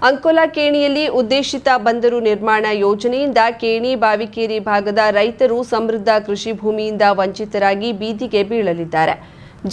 ಅಂಕೋಲಾ ಕೇಣಿಯಲ್ಲಿ ಉದ್ದೇಶಿತ ಬಂದರು ನಿರ್ಮಾಣ ಯೋಜನೆಯಿಂದ ಕೇಣಿ ಬಾವಿಕೇರಿ ಭಾಗದ ರೈತರು ಸಮೃದ್ಧ ಕೃಷಿ ಭೂಮಿಯಿಂದ ವಂಚಿತರಾಗಿ ಬೀದಿಗೆ ಬೀಳಲಿದ್ದಾರೆ.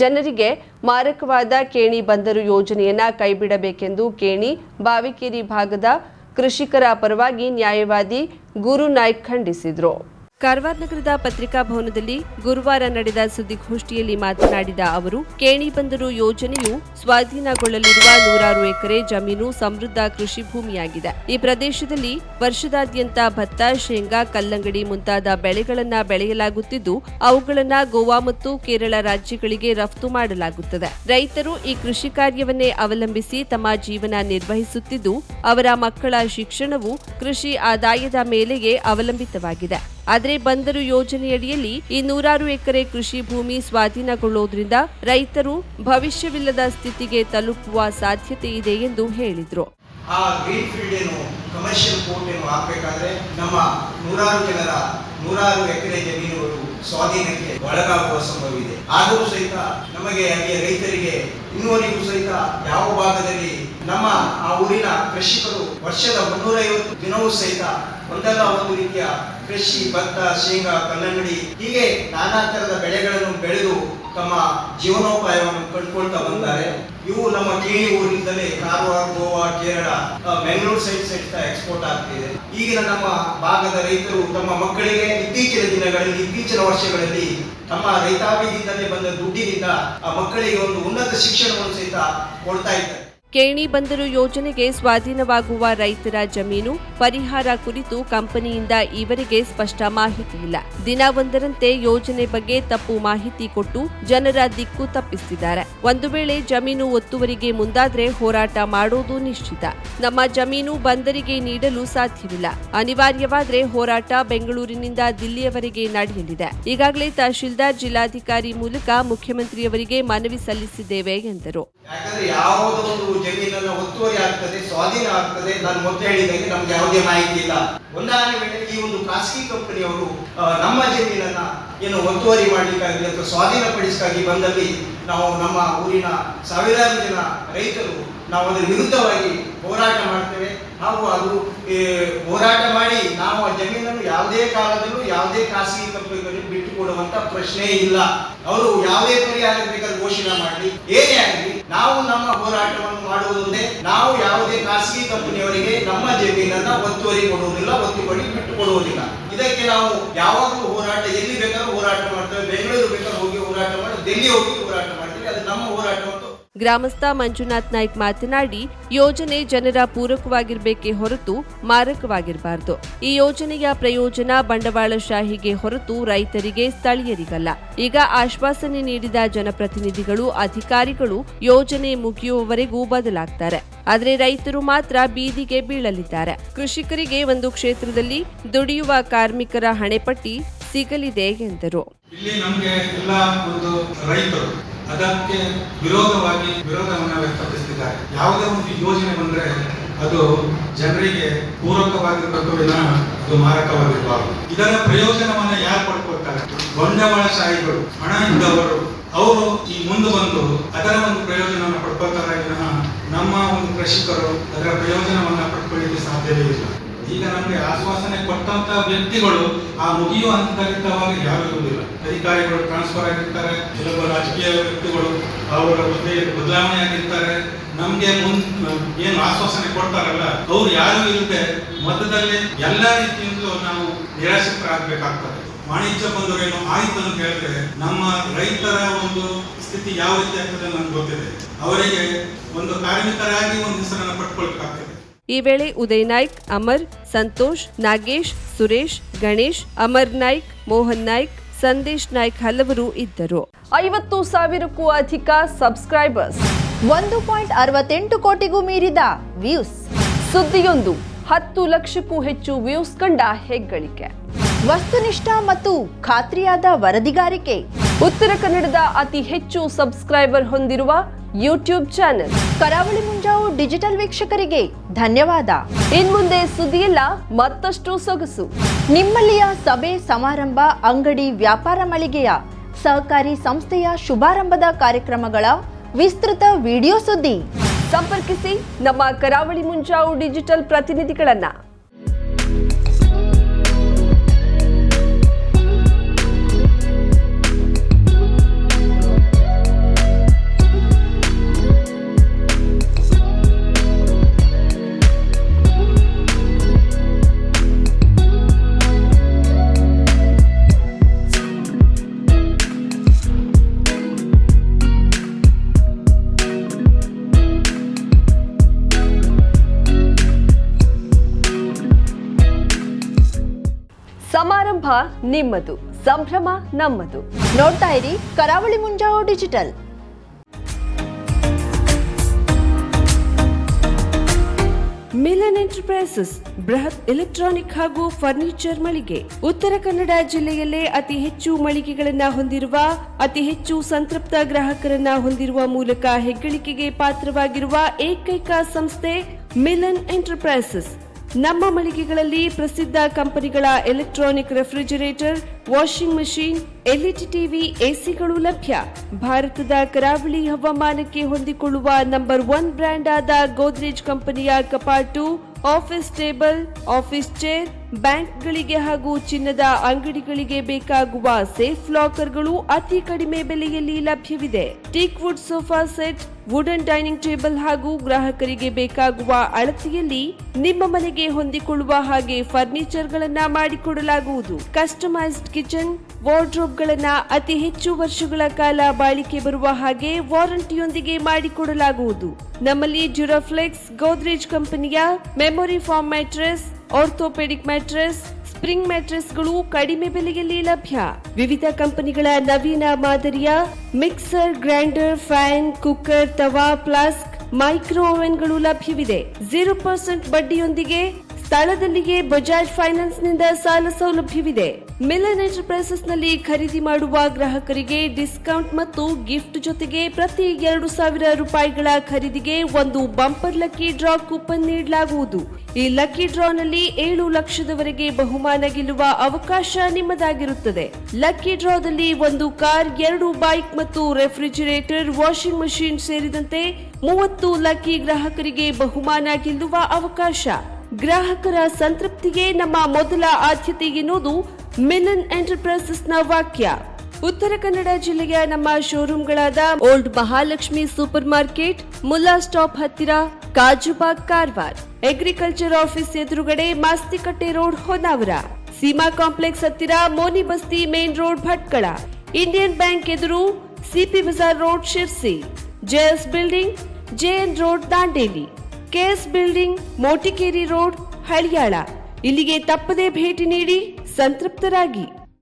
ಜನರಿಗೆ ಮಾರಕವಾದ ಕೇಣಿ ಬಂದರು ಯೋಜನೆಯನ್ನ ಕೈಬಿಡಬೇಕೆಂದು ಕೇಣಿ ಬಾವಿಕೇರಿ ಭಾಗದ ಕೃಷಿಕರ ಪರವಾಗಿ ನ್ಯಾಯವಾದಿ ಗುರು ನಾಯ್ಕ್ ಖಂಡಿಸಿದರು. ಕಾರವಾರ ನಗರದ ಪತ್ರಿಕಾ ಭವನದಲ್ಲಿ ಗುರುವಾರ ನಡೆದ ಸುದ್ದಿಗೋಷ್ಠಿಯಲ್ಲಿ ಮಾತನಾಡಿದ ಅವರು, ಕೇಣಿ ಬಂದರು ಯೋಜನೆಯು ಸ್ವಾಧೀನಗೊಳ್ಳಲಿರುವ 100 ಎಕರೆ ಜಮೀನು ಸಮೃದ್ಧ ಕೃಷಿ ಭೂಮಿಯಾಗಿದೆ. ಈ ಪ್ರದೇಶದಲ್ಲಿ ವರ್ಷದಾದ್ಯಂತ ಭತ್ತ, ಶೇಂಗಾ, ಕಲ್ಲಂಗಡಿ ಮುಂತಾದ ಬೆಳೆಗಳನ್ನು ಬೆಳೆಯಲಾಗುತ್ತಿದ್ದು, ಅವುಗಳನ್ನು ಗೋವಾ ಮತ್ತು ಕೇರಳ ರಾಜ್ಯಗಳಿಗೆ ರಫ್ತು ಮಾಡಲಾಗುತ್ತದೆ. ರೈತರು ಈ ಕೃಷಿ ಕಾರ್ಯವನ್ನೇ ಅವಲಂಬಿಸಿ ತಮ್ಮ ಜೀವನ ನಿರ್ವಹಿಸುತ್ತಿದ್ದು, ಅವರ ಮಕ್ಕಳ ಶಿಕ್ಷಣವು ಕೃಷಿ ಆದಾಯದ ಮೇಲೆಯೇ ಅವಲಂಬಿತವಾಗಿದೆ. ಆದರೆ ಬಂದರು ಯೋಜನೆಯಡಿಯಲ್ಲಿ ಈ 100 ಎಕರೆ ಕೃಷಿ ಭೂಮಿ ಸ್ವಾಧೀನಗೊಳ್ಳುವುದರಿಂದ ರೈತರು ಭವಿಷ್ಯವಿಲ್ಲದ ಸ್ಥಿತಿಗೆ ತಲುಪುವ ಸಾಧ್ಯತೆ ಇದೆ ಎಂದು ಹೇಳಿದರು. ಆ ಗ್ರೀನ್ ಫೀಲ್ಡ್ ಏನು ಕಮರ್ಷಿಯಲ್ ಕೋರ್ಟ್ ಏನು ಹಾಕಬೇಕಾದ್ರೆ ನಮ್ಮ 100 ಜನರ 100 ಎಕರೆ ಜಮೀನುಗಳು ಸ್ವಾಧೀನಕ್ಕೆ ಒಳಗಾಗುವ ಸಂಭವ ಇದೆ. ಆದರೂ ಸಹಿತ ನಮಗೆ ಅಲ್ಲಿ ರೈತರಿಗೆ ಇನ್ನೂವರೆಗೂ ಸಹಿತ ಯಾವ ಭಾಗದಲ್ಲಿ ನಮ್ಮ ಆ ಊರಿನ ಕೃಷಿಕರು ವರ್ಷದ 350 ದಿನವೂ ಸಹಿತ ಒಂದಲ್ಲ ಒಂದು ರೀತಿಯ ಕೃಷಿ, ಭತ್ತ, ಶೇಂಗಾ, ಕಲ್ಲಂಗಡಿ ಹೀಗೆ ನಾನಾ ತರದ ಬೆಳೆಗಳನ್ನು ಬೆಳೆದು ತಮ್ಮ ಜೀವನೋಪಾಯವನ್ನು ಕಂಡುಕೊಳ್ತಾ ಬಂದ್ದಾರೆ. ಇವು ನಮ್ಮ ಕೇಣಿ ಊರಿನಿಂದಲೇ ಕಾರವಾರ, ಗೋವಾ, ಕೇರಳ, ಬೆಂಗಳೂರು ಸೈಡ್ ಎಕ್ಸ್ಪೋರ್ಟ್ ಆಗ್ತಿದೆ. ಈಗಿನ ನಮ್ಮ ಭಾಗದ ರೈತರು ತಮ್ಮ ಮಕ್ಕಳಿಗೆ ಇತ್ತೀಚಿನ ವರ್ಷಗಳಲ್ಲಿ ತಮ್ಮ ರೈತಾಪಿದಿಂದಲೇ ಬಂದ ದುಡ್ಡಿನಿಂದ ಆ ಮಕ್ಕಳಿಗೆ ಒಂದು ಉನ್ನತ ಶಿಕ್ಷಣವನ್ನು ಸಹಿತ ಕೊಡ್ತಾ ಇದ್ದಾರೆ. ಕೇಣಿ ಬಂದರು ಯೋಜನೆಗೆ ಸ್ವಾಧೀನವಾಗುವ ರೈತರ ಜಮೀನು ಪರಿಹಾರ ಕುರಿತು ಕಂಪನಿಯಿಂದ ಈವರೆಗೆ ಸ್ಪಷ್ಟ ಮಾಹಿತಿ ಇಲ್ಲ. ದಿನವೊಂದರಂತೆ ಯೋಜನೆ ಬಗ್ಗೆ ತಪ್ಪು ಮಾಹಿತಿ ಕೊಟ್ಟು ಜನರ ದಿಕ್ಕು ತಪ್ಪಿಸಿದ್ದಾರೆ. ಒಂದು ವೇಳೆ ಜಮೀನು ಒತ್ತುವರಿಗೆ ಮುಂದಾದ್ರೆ ಹೋರಾಟ ಮಾಡೋದು ನಿಶ್ಚಿತ. ನಮ್ಮ ಜಮೀನು ಬಂದರಿಗೆ ನೀಡಲು ಸಾಧ್ಯವಿಲ್ಲ. ಅನಿವಾರ್ಯವಾದ್ರೆ ಹೋರಾಟ ಬೆಂಗಳೂರಿನಿಂದ ದಿಲ್ಲಿಯವರೆಗೆ ನಡೆಯಲಿದೆ. ಈಗಾಗಲೇ ತಹಶೀಲ್ದಾರ್, ಜಿಲ್ಲಾಧಿಕಾರಿ ಮೂಲಕ ಮುಖ್ಯಮಂತ್ರಿಯವರಿಗೆ ಮನವಿ ಸಲ್ಲಿಸಿದ್ದೇವೆ ಎಂದರು. ಜಮೀನನ್ನ ಒತ್ತುವರಿ ಆಗ್ತದೆ, ಸ್ವಾಧೀನ ಆಗ್ತದೆ. ನಾನು ಮೊದಲು ಹೇಳಿದಂಗೆ ನಮ್ಗೆ ಯಾವುದೇ ಮಾಹಿತಿ ಇಲ್ಲ. ಒಂದಾದ ವೇಳೆ ಈ ಒಂದು ಖಾಸಗಿ ಕಂಪನಿಯವರು ನಮ್ಮ ಜಮೀನನ್ನ ಏನು ಒತ್ತುವರಿ ಮಾಡಲಿಕ್ಕಾಗಿ ಅಥವಾ ಸ್ವಾಧೀನಪಡಿಸಕ್ಕಾಗಿ ಬಂದಲ್ಲಿ ನಾವು ನಮ್ಮ ಊರಿನ ಸಾವಿರಾರು ಜನ ರೈತರು ನಾವು ಅದರ ವಿರುದ್ಧವಾಗಿ ಹೋರಾಟ ಮಾಡ್ತೇವೆ. ಹಾಗೂ ಅದು ಹೋರಾಟ ಮಾಡಿ ನಾವು ಆ ಜಮೀನನ್ನು ಯಾವುದೇ ಕಾಲದಲ್ಲೂ ಯಾವುದೇ ಖಾಸಗಿ ಕಂಪನಿಗಳಿಗೆ ಬಿಟ್ಟು ಕೊಡುವಂತ ಪ್ರಶ್ನೆ ಇಲ್ಲ. ಅವರು ಯಾವುದೇ ಪರಿಹಾರ ಬೇಕಾದ್ರೆ ಘೋಷಣೆ ಮಾಡಲಿ, ಏನೇ ಆಗಲಿ, ನಾವು ನಮ್ಮ ಹೋರಾಟವನ್ನು ಮಾಡುವುದೇ. ನಾವು ಯಾವುದೇ ಖಾಸಗಿ ಕಂಪನಿಯವರಿಗೆ ನಮ್ಮ ಜಮೀನನ್ನ ಒತ್ತುವರಿ ಕೊಡುವುದಿಲ್ಲ, ಒತ್ತುವರಿ ಬಿಟ್ಟು ಕೊಡುವುದಿಲ್ಲ. ಇದಕ್ಕೆ ನಾವು ಯಾವಾಗಲೂ ಹೋರಾಟ ಎಲ್ಲಿ ಬೇಕಾದ್ರೂ ಹೋರಾಟ ಮಾಡ್ತೇವೆ. ಬೆಂಗಳೂರು ಬೇಕಾದ್ರೆ ಹೋಗಿ ಹೋರಾಟ ಮಾಡಿ, ಡೆಲ್ಲಿ ಹೋಗಿ ಹೋರಾಟ ಮಾಡ್ತೀವಿ. ಅದು ನಮ್ಮ ಹೋರಾಟವನ್ನು. ಗ್ರಾಮಸ್ಥ ಮಂಜುನಾಥ್ ನಾಯ್ಕ್ ಮಾತನಾಡಿ, ಯೋಜನೆ ಜನರ ಪೂರಕವಾಗಿರಬೇಕೇ ಹೊರತು ಮಾರಕವಾಗಿರಬಾರದು. ಈ ಯೋಜನೆಯ ಪ್ರಯೋಜನ ಬಂಡವಾಳಶಾಹಿಗೆ ಹೊರತು ರೈತರಿಗೆ, ಸ್ಥಳೀಯರಿಗಲ್ಲ. ಈಗ ಆಶ್ವಾಸನೆ ನೀಡಿದ ಜನಪ್ರತಿನಿಧಿಗಳು, ಅಧಿಕಾರಿಗಳು ಯೋಜನೆ ಮುಗಿಯುವವರೆಗೂ ಬದಲಾಗ್ತಾರೆ. ಆದರೆ ರೈತರು ಮಾತ್ರ ಬೀದಿಗೆ ಬೀಳಲಿದ್ದಾರೆ. ಕೃಷಿಕರಿಗೆ ಒಂದು ಕ್ಷೇತ್ರದಲ್ಲಿ ದುಡಿಯುವ ಕಾರ್ಮಿಕರ ಹಣೆಪಟ್ಟಿ ಸಿಗಲಿದೆ ಎಂದರು. ಇಲ್ಲಿ ನಮಗೆ ಎಲ್ಲ ಒಂದು ರೈತರು ಅದಕ್ಕೆ ವಿರೋಧವನ್ನು ವ್ಯಕ್ತಪಡಿಸುತ್ತಿದ್ದಾರೆ. ಯಾವುದೇ ಒಂದು ಯೋಜನೆ ಬಂದ್ರೆ ಅದು ಜನರಿಗೆ ಪೂರಕವಾಗಿರಬೇಕು ವಿನಃ ಅದು ಮಾರಕವಾಗಿರಬಾರದು. ಇದರ ಪ್ರಯೋಜನವನ್ನ ಯಾರು ಪಡ್ಕೊಳ್ತಾರೆ? ಬಂಡವಾಳಶಾಹಿಗಳು, ಹಣ ಇದ್ದವರು. ಅವರು ಈ ಮುಂದೆ ಬಂದು ಅದರ ಒಂದು ಪ್ರಯೋಜನವನ್ನು ಪಡ್ಕೊಳ್ತಾರೆ ವಿನಃ ನಮ್ಮ ಒಂದು ಕೃಷಿಕರು ಅದರ ಪ್ರಯೋಜನವನ್ನ ಪಡ್ಕೊಳ್ಳಿಕ್ಕೆ ಸಾಧ್ಯವೇ ಇಲ್ಲ. ಈಗ ನಮಗೆ ಆಶ್ವಾಸನೆ ಕೊಟ್ಟಂತ ವ್ಯಕ್ತಿಗಳು ಆ ಮುಗಿಯುವ ಹಂತದಲ್ಲಿದ್ದವಾಗ ಯಾರು ಇರುವುದಿಲ್ಲ. ಅಧಿಕಾರಿಗಳು ಟ್ರಾನ್ಸ್ಫರ್ ಆಗಿರ್ತಾರೆ, ಕೆಲವು ರಾಜಕೀಯ ವ್ಯಕ್ತಿಗಳು ಅವರ ಹುದ್ದೆಯಲ್ಲಿ ಬದಲಾವಣೆ ಆಗಿರ್ತಾರೆ. ನಮ್ಗೆ ಏನು ಆಶ್ವಾಸನೆ ಕೊಡ್ತಾರಲ್ಲ ಅವ್ರು ಯಾರು ಇರುತ್ತೆ. ಮಧ್ಯದಲ್ಲಿ ಎಲ್ಲ ರೀತಿಯಿಂದಲೂ ನಾವು ನಿರಾಶಿತರಾಗಬೇಕಾಗ್ತದೆ. ವಾಣಿಜ್ಯ ಬಂದರೇನು ಆಯ್ತು ಅಂತ ಹೇಳಿದ್ರೆ ನಮ್ಮ ರೈತರ ಒಂದು ಸ್ಥಿತಿ ಯಾವ ರೀತಿ ಆಗ್ತದೆ ನಮ್ಗೆ ಗೊತ್ತಿದೆ. ಅವರಿಗೆ ಒಂದು ಕಾರ್ಮಿಕರಾಗಿ ಒಂದು ಹೆಸರನ್ನು ಪಡ್ಕೊಳ್ಬೇಕಾಗ್ತದೆ. ಈ ವೇಳೆ ಉದಯ್ ನಾಯ್ಕ್, ಅಮರ್, ಸಂತೋಷ್, ನಾಗೇಶ್, ಸುರೇಶ್, ಗಣೇಶ್, ಅಮರ್ ನಾಯ್ಕ್, ಮೋಹನ್ ನಾಯ್ಕ್, ಸಂದೇಶ್ ನಾಯ್ಕ್ ಹಲವರು ಇದ್ದರು. 50,000ಕ್ಕೂ ಅಧಿಕ ಸಬ್ಸ್ಕ್ರೈಬರ್ಸ್, 1.68 ಕೋಟಿಗೂ ಮೀರಿದ ವ್ಯೂಸ್, ಸುದ್ದಿಯೊಂದು 10 ಲಕ್ಷಕ್ಕೂ ಹೆಚ್ಚು ವ್ಯೂಸ್ ಕಂಡ ಹೆಗ್ಗಳಿಕೆ, ವಸ್ತುನಿಷ್ಠ ಮತ್ತು ಖಾತ್ರಿಯಾದ ವರದಿಗಾರಿಕೆ, ಉತ್ತರ ಕನ್ನಡದ ಅತಿ ಹೆಚ್ಚು ಸಬ್ಸ್ಕ್ರೈಬರ್ ಹೊಂದಿರುವ ಯೂಟ್ಯೂಬ್ ಚಾನೆಲ್. ಕರಾವಳಿ ಮುಂಜಾವು ಡಿಜಿಟಲ್ ವೀಕ್ಷಕರಿಗೆ ಧನ್ಯವಾದ. ಇನ್ಮುಂದೆ ಸುದ್ದಿಯಲ್ಲ ಮತ್ತಷ್ಟು ಸೊಗಸು. ನಿಮ್ಮಲ್ಲಿಯ ಸಭೆ, ಸಮಾರಂಭ, ಅಂಗಡಿ, ವ್ಯಾಪಾರ ಮಳಿಗೆಯ ಸಹಕಾರಿ ಸಂಸ್ಥೆಯ ಶುಭಾರಂಭದ ಕಾರ್ಯಕ್ರಮಗಳ ವಿಸ್ತೃತ ವಿಡಿಯೋ ಸುದ್ದಿ. ಸಂಪರ್ಕಿಸಿ ನಮ್ಮ ಕರಾವಳಿ ಮುಂಜಾವು ಡಿಜಿಟಲ್ ಪ್ರತಿನಿಧಿಗಳನ್ನ. ಸಮಾರಂಭ ನಿಮ್ಮದು, ಸಂಭ್ರಮ ನಮ್ಮದು. ನೋಡ್ತಾ ಇರಿ ಕರಾವಳಿ ಮುಂಜಾವು ಡಿಜಿಟಲ್. ಮಿಲನ್ ಎಂಟರ್ಪ್ರೈಸಸ್ ಬೃಹತ್ ಎಲೆಕ್ಟ್ರಾನಿಕ್ ಹಾಗೂ ಫರ್ನಿಚರ್ ಮಳಿಗೆ. ಉತ್ತರ ಕನ್ನಡ ಜಿಲ್ಲೆಯಲ್ಲೇ ಅತಿ ಹೆಚ್ಚು ಮಳಿಗೆಗಳನ್ನ ಹೊಂದಿರುವ, ಅತಿ ಹೆಚ್ಚು ಸಂತೃಪ್ತ ಗ್ರಾಹಕರನ್ನ ಹೊಂದಿರುವ ಮೂಲಕ ಹೆಗ್ಗಳಿಕೆಗೆ ಪಾತ್ರವಾಗಿರುವ ಏಕೈಕ ಸಂಸ್ಥೆ ಮಿಲನ್ ಎಂಟರ್ಪ್ರೈಸಸ್. ನಮ್ಮ ಮಳಿಗೆಗಳಲ್ಲಿ ಪ್ರಸಿದ್ಧ ಕಂಪನಿಗಳ electronic refrigerator, washing machine, LED TV, ಎಸಿಗಳು ಲಭ್ಯ. ಭಾರತದ ಕರಾವಳಿ ಹವಾಮಾನಕ್ಕೆ ಹೊಂದಿಕೊಳ್ಳುವ ನಂಬರ್ 1 ಬ್ರ್ಯಾಂಡ್ ಆದ ಗೋದ್ರೇಜ್ ಕಂಪನಿಯ ಕಪಾಟು, ಆಫೀಸ್ ಟೇಬಲ್, ಆಫೀಸ್ ಚೇರ್, ಬ್ಯಾಂಕ್ಗಳಿಗೆ ಹಾಗೂ ಚಿನ್ನದ ಅಂಗಡಿಗಳಿಗೆ ಬೇಕಾಗುವ ಸೇಫ್ ಲಾಕರ್ಗಳು ಅತಿ ಕಡಿಮೆ ಬೆಲೆಯಲ್ಲಿ ಲಭ್ಯವಿದೆ. Teak wood sofa set, wooden dining table ಹಾಗೂ ಗ್ರಾಹಕರಿಗೆ ಬೇಕಾಗುವ ಅಳತೆಯಲ್ಲಿ ನಿಮ್ಮ ಮನೆಗೆ ಹೊಂದಿಕೊಳ್ಳುವ ಹಾಗೆ ಫರ್ನಿಚರ್ ಗಳನ್ನ ಮಾಡಿಕೊಡಲಾಗುವುದು. ಕಸ್ಟಮೈಸ್ಡ್ ಕಿಚನ್, ವಾರ್ಡ್ರೋಬ್ ಗಳನ್ನ ಅತಿ ಹೆಚ್ಚು ವರ್ಷಗಳ ಕಾಲ ಬಾಳಿಕೆ ಬರುವ ಹಾಗೆ ವಾರಂಟಿಯೊಂದಿಗೆ ಮಾಡಿಕೊಡಲಾಗುವುದು. ನಮ್ಮಲ್ಲಿ ಡ್ಯೂರಾಫ್ಲೆಕ್ಸ್, ಗೋದ್ರೇಜ್ ಕಂಪನಿಯ memory foam mattress, orthopedic mattress, spring ಮ್ಯಾಟ್ರೆಸ್ಗಳು ಕಡಿಮೆ ಬೆಲೆಯಲ್ಲಿ ಲಭ್ಯ. ವಿವಿಧ ಕಂಪನಿಗಳ ನವೀನ ಮಾದರಿಯ ಮಿಕ್ಸರ್, ಗ್ರೈಂಡರ್, ಫ್ಯಾನ್, ಕುಕ್ಕರ್, ತವಾ, ಫ್ಲಾಸ್ಕ್, ಮೈಕ್ರೋ ಓವೆನ್ಗಳು ಲಭ್ಯವಿದೆ. 0% ಬಡ್ಡಿಯೊಂದಿಗೆ ಸ್ಥಳದಲ್ಲಿಯೇ ಬಜಾಜ್ ಫೈನಾನ್ಸ್ ನಿಂದ ಸಾಲ ಸೌಲಭ್ಯವಿದೆ. ಮಿಲನ್ ಎಂಟರ್ಪ್ರೈಸಸ್ ನಲ್ಲಿ ಖರೀದಿ ಮಾಡುವ ಗ್ರಾಹಕರಿಗೆ ಡಿಸ್ಕೌಂಟ್ ಮತ್ತು ಗಿಫ್ಟ್ ಜೊತೆಗೆ ಪ್ರತಿ 2,000 ರೂಪಾಯಿಗಳ ಖರೀದಿಗೆ ಒಂದು ಬಂಪರ್ ಲಕ್ಕಿ ಡ್ರಾ ಕೂಪನ್ ನೀಡಲಾಗುವುದು. ಈ ಲಕ್ಕಿ ಡ್ರಾನಲ್ಲಿ 7 ಲಕ್ಷದವರೆಗೆ ಬಹುಮಾನ ಗೆಲ್ಲುವ ಅವಕಾಶ ನಿಮ್ಮದಾಗಿರುತ್ತದೆ. ಲಕ್ಕಿ ಡ್ರಾದಲ್ಲಿ 1 ಕಾರ್, 2 ಬೈಕ್ ಮತ್ತು ರೆಫ್ರಿಜರೇಟರ್, ವಾಷಿಂಗ್ ಮಷೀನ್ ಸೇರಿದಂತೆ 30 ಲಕ್ಕಿ ಗ್ರಾಹಕರಿಗೆ ಬಹುಮಾನ ಗೆಲ್ಲುವ ಅವಕಾಶ. ಗ್ರಾಹಕರ ಸಂತೃಪ್ತಿಗೆ ನಮ್ಮ ಮೊದಲ ಆದ್ಯತೆ ಎನ್ನುವುದು ಮಿಲನ್ ಎಂಟರ್ಪ್ರೈಸಸ್ನ ವಾಕ್ಯ. ಉತ್ತರ ಕನ್ನಡ ಜಿಲ್ಲೆಯ ನಮ್ಮ ಶೋರೂಮ್ಗಳಾದ old Mahalakshmi super market, Mulla stop ಹತ್ತಿರ, ಕಾಜುಬಾಗ್, ಕಾರವಾರ, ಅಗ್ರಿಕಲ್ಚರ್ ಆಫೀಸ್ ಎದುರುಗಡೆ, ಮಾಸ್ತಿಕಟ್ಟೆ ರೋಡ್, ಹೊನ್ನಾವರ, ಸೀಮಾ ಕಾಂಪ್ಲೆಕ್ಸ್ ಹತ್ತಿರ, Moni Basti main road, Bhatkal, Indian bank ಎದುರು, CP Bazar road, Sirsi, JS building, JN road, Dandeli, KS building, Motikeri road, Haliyal. ಇಲ್ಲಿಗೆ ತಪ್ಪದೇ ಭೇಟಿ ನೀಡಿ ಸಂತೃಪ್ತರಾಗಿ.